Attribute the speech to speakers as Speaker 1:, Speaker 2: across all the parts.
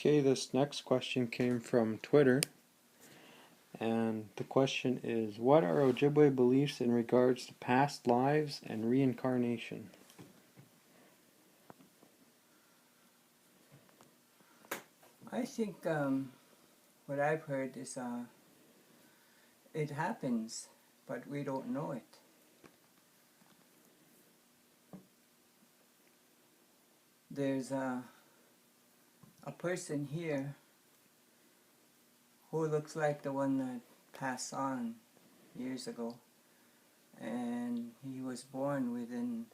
Speaker 1: Okay, this next question came from Twitter, and the question is, what are Ojibwe beliefs in regards to past lives and reincarnation?
Speaker 2: I think what I've heard is it happens, but we don't know it. There's a person here who looks like the one that passed on years ago, and he was born within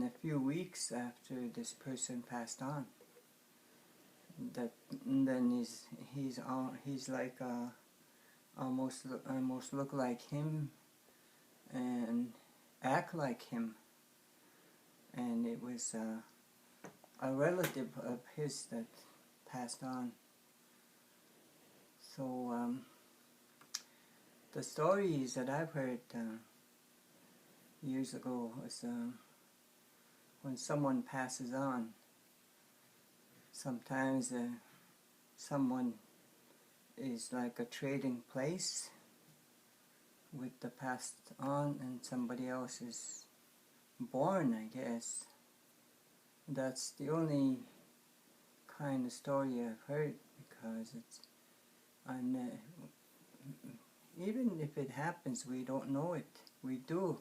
Speaker 2: a few weeks after this person passed on. Then he's like almost look like him and act like him, and it was a relative of his that passed on. So the stories that I've heard years ago was when someone passes on, sometimes someone is like a trading place with the passed on, and somebody else is born, I guess. That's the only kind of story I've heard, because even if it happens, we don't know it. We do.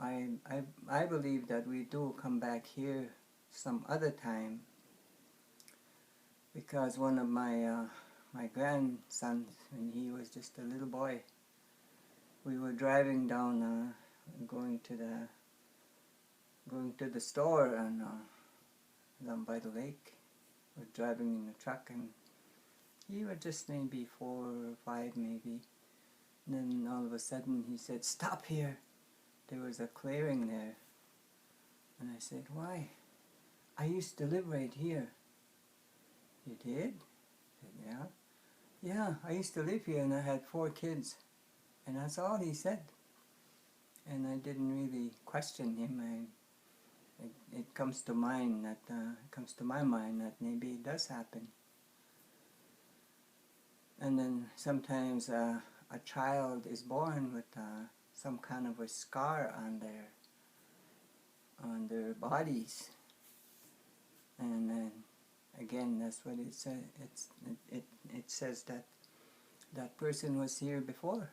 Speaker 2: I believe that we do come back here some other time, because one of my grandsons, when he was just a little boy, we were driving down, going to the store, and down by the lake. We're driving in the truck, and he was just maybe 4 or 5 maybe. And then all of a sudden he said, "Stop here." There was a clearing there. And I said, "Why?" "I used to live right here." "You did?" I said, "Yeah." "Yeah, I used to live here, and I had 4 kids." And that's all he said. And I didn't really question him. It comes to mind that my mind that maybe it does happen. And then sometimes a child is born with some kind of a scar on their bodies, and then again, that's what it says. It says that that person was here before.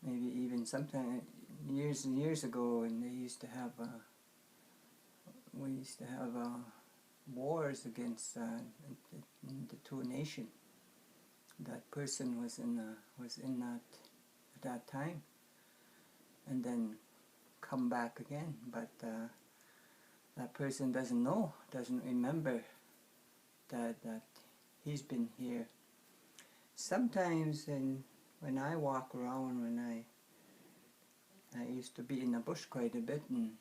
Speaker 2: Maybe even sometime years and years ago, when they used to have wars against the two nations. That person was in that at that time, and then come back again. But that person doesn't remember that he's been here. Sometimes when I walk around, when I used to be in the bush quite a bit, and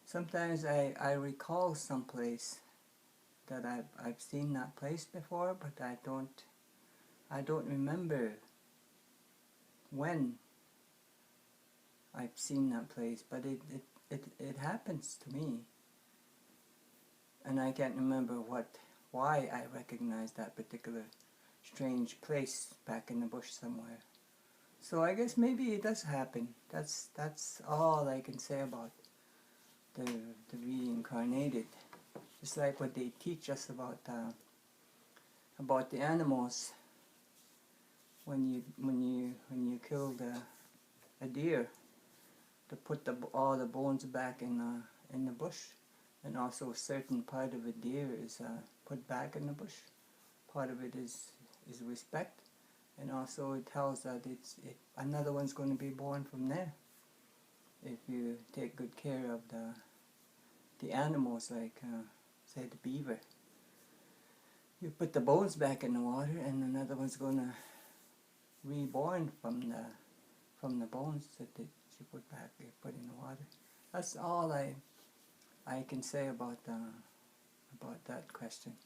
Speaker 2: sometimes I recall some place that I've seen that place before, but I don't remember when I've seen that place. But it happens to me, and I can't remember why I recognize that particular strange place back in the bush somewhere. So I guess maybe it does happen. That's all I can say about the reincarnated. Just like what they teach us about the animals. When you killed a deer, to put all the bones back in the bush, and also a certain part of a deer is put back in the bush. Part of it is respect, and also it tells that another one's going to be born from there if you take good care of the animals, like say the beaver. You put the bones back in the water, and another one's going to reborn from the bones that you put in the water. That's all I can say about that question.